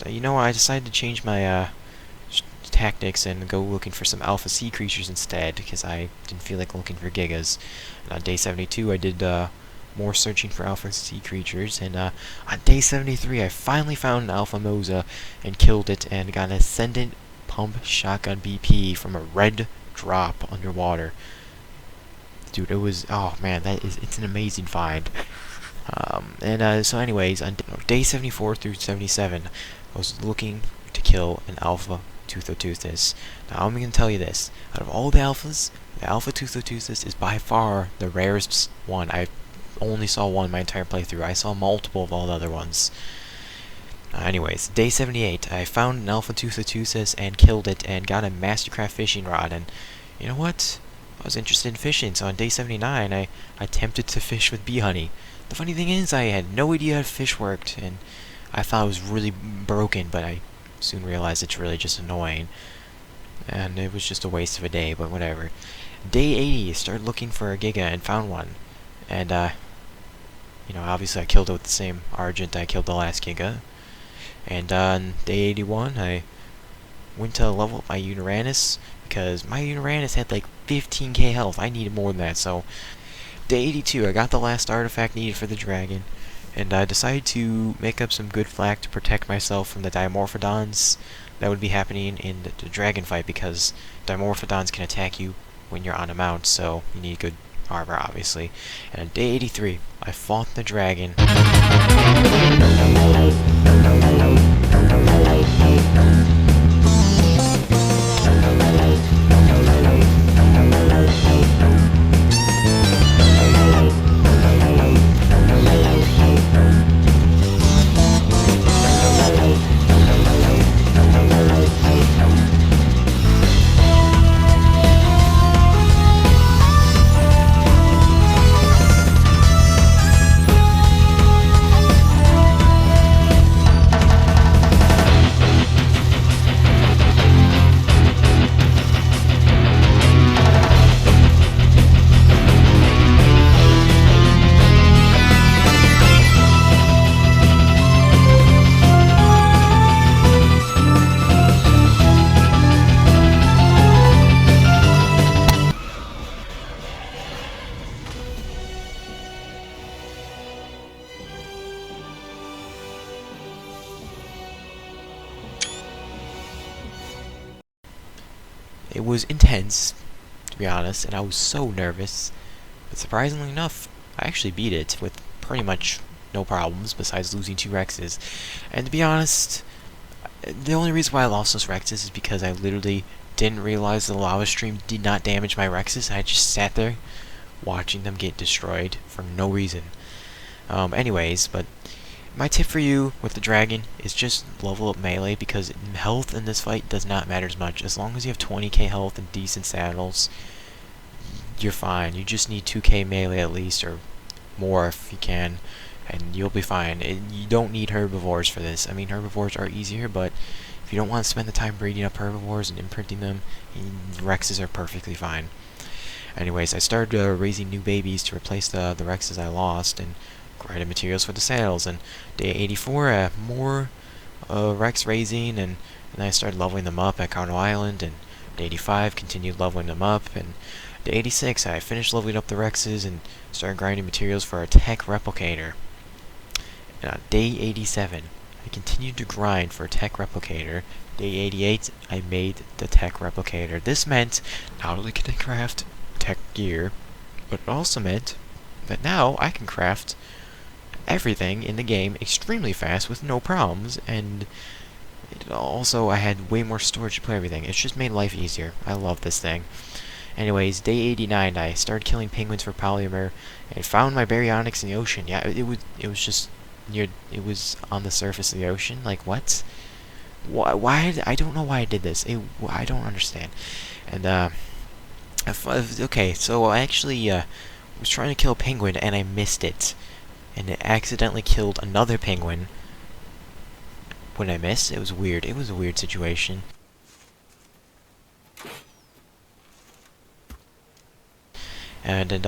I decided to change my tactics and go looking for some Alpha Sea creatures instead, because I didn't feel like looking for Gigas. And on day 72, I did more searching for Alpha Sea creatures, and on day 73, I finally found an Alpha Moza and killed it, and got an Ascendant Pump Shotgun BP from a red drop underwater. Dude, it was, oh man, it's an amazing find. So anyways, on day 74 through 77, I was looking to kill an Alpha Toothless. Now I'm going to tell you this. Out of all the alphas, the Alpha Toothless is by far the rarest one. I only saw one my entire playthrough. I saw multiple of all the other ones. Anyways, day 78, I found an Alpha Toothless and killed it and got a Mastercraft fishing rod. And you know what? I was interested in fishing, so on day 79, I attempted to fish with bee honey. The funny thing is, I had no idea how fish worked, and I thought it was really broken, but I soon realized it's really just annoying. And it was just a waste of a day, but whatever. Day 80, I started looking for a Giga and found one. And, you know, obviously I killed it with the same Argent I killed the last Giga. And on day 81, I went to level up my Uranus, because my Uranus had like 15k health. I needed more than that, so day 82, I got the last artifact needed for the dragon, and I decided to make up some good flak to protect myself from the Dimorphodons that would be happening in the dragon fight, because Dimorphodons can attack you when you're on a mount, so you need good armor, obviously. And on day 83, I fought the dragon. It was intense, to be honest, and I was so nervous. But surprisingly enough, I actually beat it with pretty much no problems, besides losing 2 Rexes. And to be honest, the only reason why I lost those Rexes is because I literally didn't realize the lava stream did not damage my Rexes. I just sat there watching them get destroyed for no reason. Anyways, but my tip for you with the dragon is just level up melee, because health in this fight does not matter as much. As long as you have 20k health and decent saddles, you're fine. You just need 2k melee at least, or more if you can, and you'll be fine. You don't need herbivores for this. I mean, herbivores are easier, but if you don't want to spend the time breeding up herbivores and imprinting them, Rexes are perfectly fine. Anyways, I started raising new babies to replace the Rexes I lost, and grinded materials for the saddles. And day 84, more Rex raising, and I started leveling them up at Carno Island, and day 85, continued leveling them up, and day 86, I finished leveling up the Rexes and started grinding materials for a tech replicator. And on day 87, I continued to grind for a tech replicator. Day 88, I made the tech replicator. This meant not only can I craft tech gear, but it also meant that now I can craft everything in the game extremely fast with no problems, and also I had way more storage to play everything. It's just made life easier. I love this thing. Anyways, day 89, I started killing penguins for polymer and found my baryonyx in the ocean. Yeah, it was just near. It was on the surface of the ocean. Like, what? Why? I don't know why I did this. I don't understand. And okay, so I actually was trying to kill a penguin and I missed it, and it accidentally killed another penguin when I missed. It was weird. It was a weird situation. And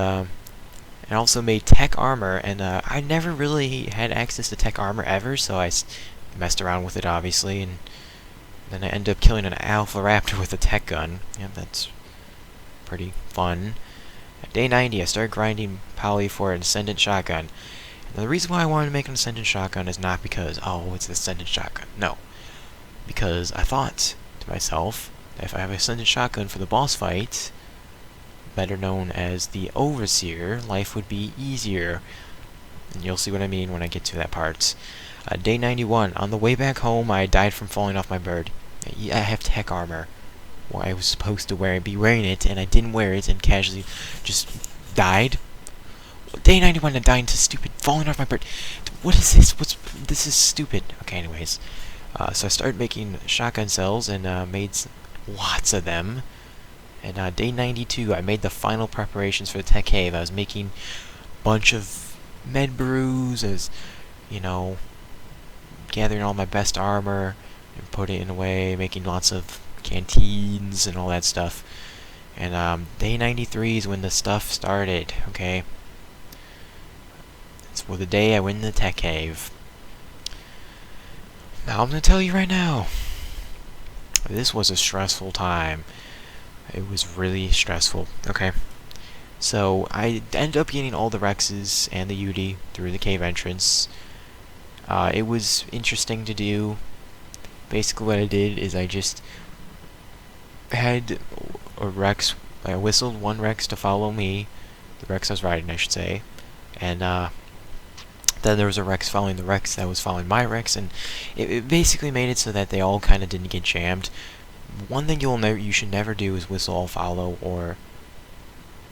also made tech armor, and I never really had access to tech armor ever, so I messed around with it, obviously, and then I ended up killing an alpha raptor with a tech gun. Yeah, that's pretty fun. At day 90, I started grinding poly for an ascendant shotgun. And the reason why I wanted to make an ascendant shotgun is not because, oh, it's an ascendant shotgun. No. Because I thought to myself, that if I have an ascendant shotgun for the boss fight, better known as the Overseer, life would be easier. And you'll see what I mean when I get to that part. Day 91. On the way back home, I died from falling off my bird. I have tech armor. Well, I was supposed to be wearing it, and I didn't wear it, and casually just died. Day 91 and dying to stupid falling off my bird. What is this? This is stupid. Okay, anyways. So I started making shotgun cells and made lots of them. And day 92, I made the final preparations for the tech cave. I was making a bunch of med brews, as you know, gathering all my best armor and putting it away, making lots of canteens and all that stuff. And day 93 is when the stuff started. Okay, it's for the day I went in the tech cave. Now I'm gonna tell you right now, this was a stressful time. It was really stressful. Okay, so I ended up getting all the Rexes and the UD through the cave entrance. It was interesting to do. Basically what I did is I just had a Rex, I whistled one Rex to follow me, the Rex I was riding I should say, and then there was a Rex following the Rex that was following my Rex, and it basically made it so that they all kind of didn't get jammed. One thing you should never do is whistle all follow, or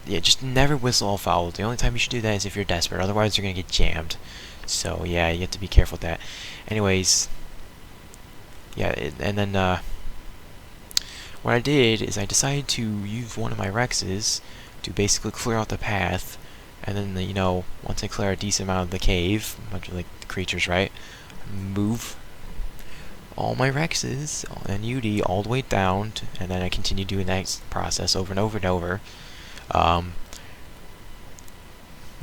yeah, just never whistle all follow. The only time you should do that is if you're desperate, otherwise you're gonna get jammed. So yeah, you have to be careful with that. Anyways, yeah, and then what I did is I decided to use one of my Rexes to basically clear out the path, and then you know, once I clear a decent amount of the cave, a bunch of like the creatures, right, move all my Rexes and UD all the way down, and then I continue doing that process over and over and over.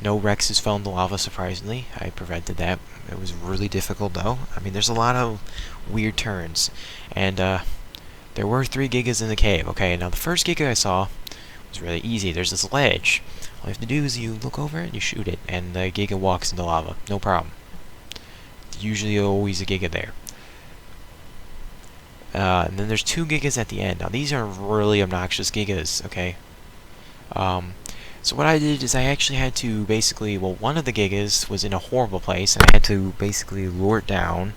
No Rexes fell in the lava, surprisingly. I prevented that. It was really difficult, though. I mean, there's a lot of weird turns. And, there were 3 Gigas in the cave. Okay, now the first Giga I saw was really easy. There's this ledge. All you have to do is you look over it and you shoot it, and the Giga walks into lava. No problem. Usually always a Giga there. And then there's 2 Gigas at the end. Now, these are really obnoxious Gigas, okay? So what I did is I actually had to basically, well, one of the Gigas was in a horrible place, and I had to basically lure it down,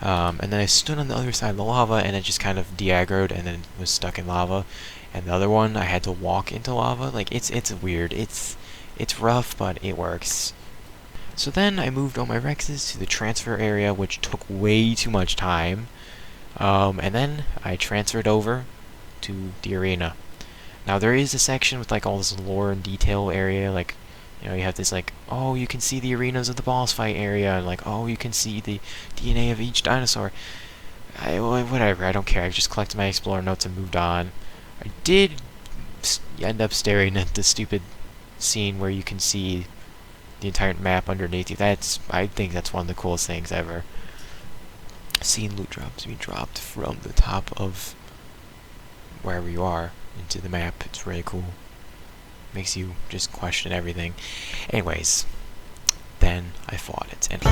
and then I stood on the other side of the lava, and it just kind of de-aggroed, and then was stuck in lava. And the other one, I had to walk into lava. Like, it's weird. It's rough, but it works. So then I moved all my Rexes to the transfer area, which took way too much time. And then I transferred over to the arena. Now there is a section with like all this lore and detail area, like, you know, you have this like, oh, you can see the arenas of the boss fight area, and like, oh, you can see the DNA of each dinosaur. Whatever, I don't care. I just collected my explorer notes and moved on. I did end up staring at the stupid scene where you can see the entire map underneath you. I think that's one of the coolest things ever. Seeing loot drops being dropped from the top of wherever you are into the map, it's really cool. Makes you just question everything. Anyways, then I fought it, and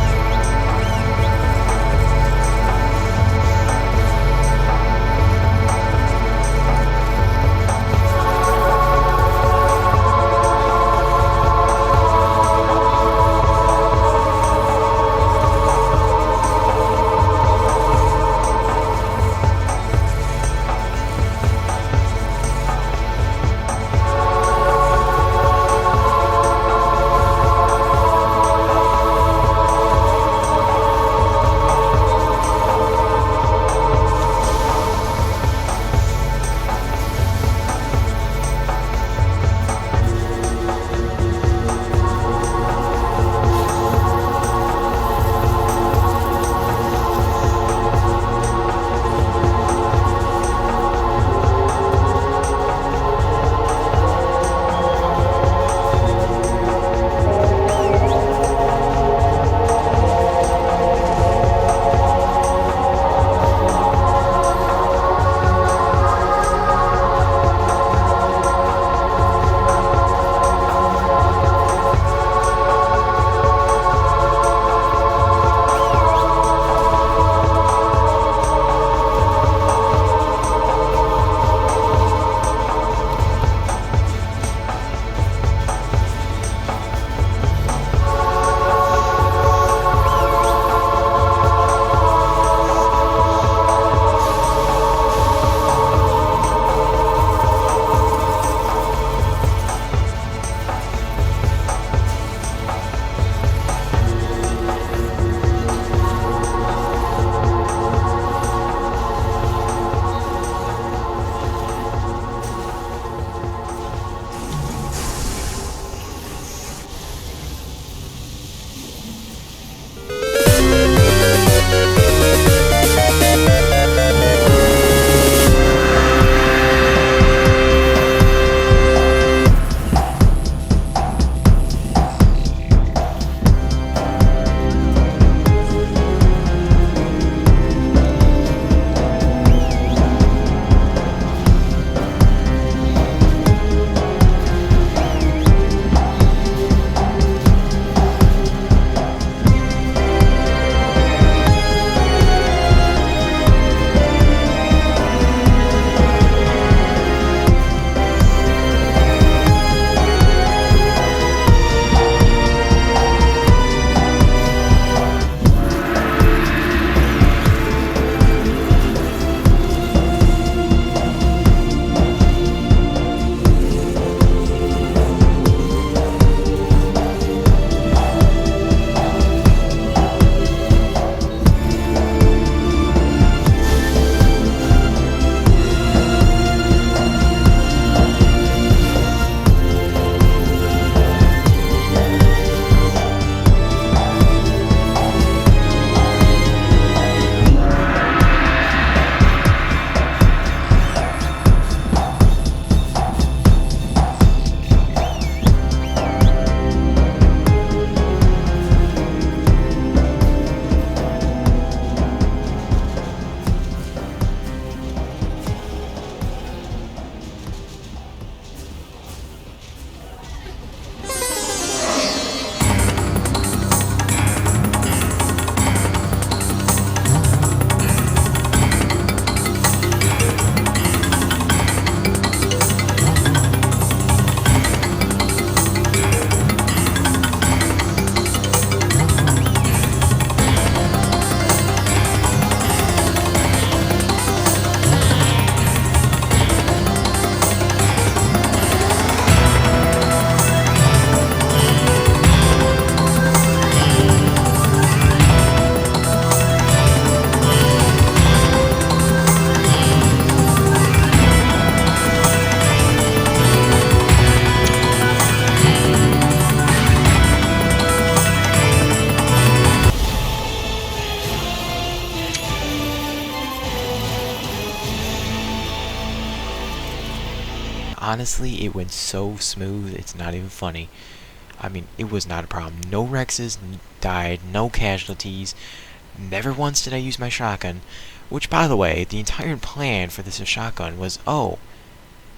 honestly, it went so smooth, it's not even funny. I mean, it was not a problem. No Rexes died, no casualties. Never once did I use my shotgun. Which, by the way, the entire plan for this shotgun was, oh,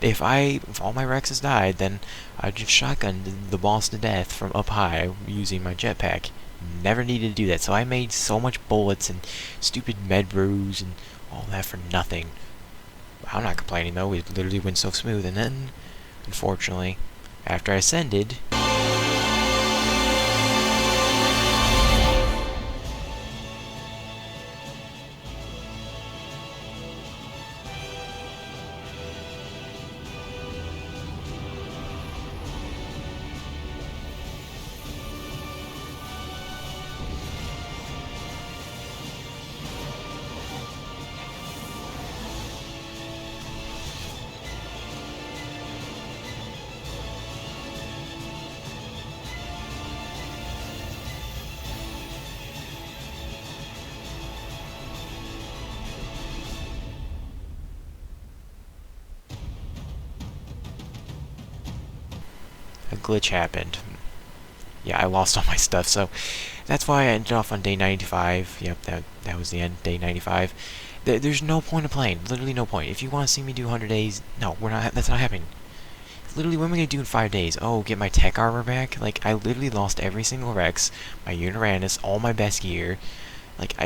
if all my Rexes died, then I'd just shotgun the boss to death from up high using my jetpack. Never needed to do that, so I made so much bullets and stupid med brews and all that for nothing. I'm not complaining though, it literally went so smooth, and then, unfortunately, after I ascended, a glitch happened. Yeah, I lost all my stuff, so that's why I ended off on day 95. Yep, that was the end, day 95. There's no point of playing, literally no point. If you want to see me do 100 days, no, that's not happening. Literally, what am I going to do in 5 days? Oh, get my tech armor back? Like, I literally lost every single Rex, my Uranus, all my best gear, like,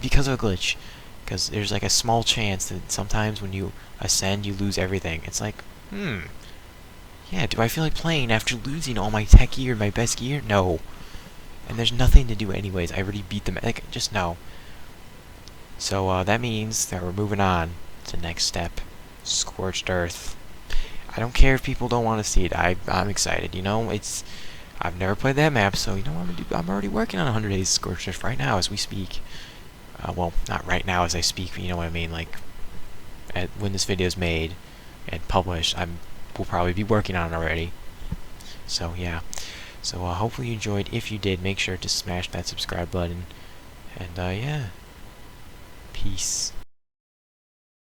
because of a glitch. Because there's like a small chance that sometimes when you ascend, you lose everything. It's like, yeah, do I feel like playing after losing all my tech gear, my best gear? No. And there's nothing to do anyways. I already beat them. Like, just no. So, that means that we're moving on to the next step. Scorched Earth. I don't care if people don't want to see it. I'm excited, you know? I've never played that map, so you know what I'm gonna do? I'm already working on 100 Days of Scorched Earth right now as we speak. Well, not right now as I speak, but you know what I mean, like, when this video is made and published, we'll probably be working on it already. So yeah, so hopefully you enjoyed. If you did, make sure to smash that subscribe button, and yeah, peace.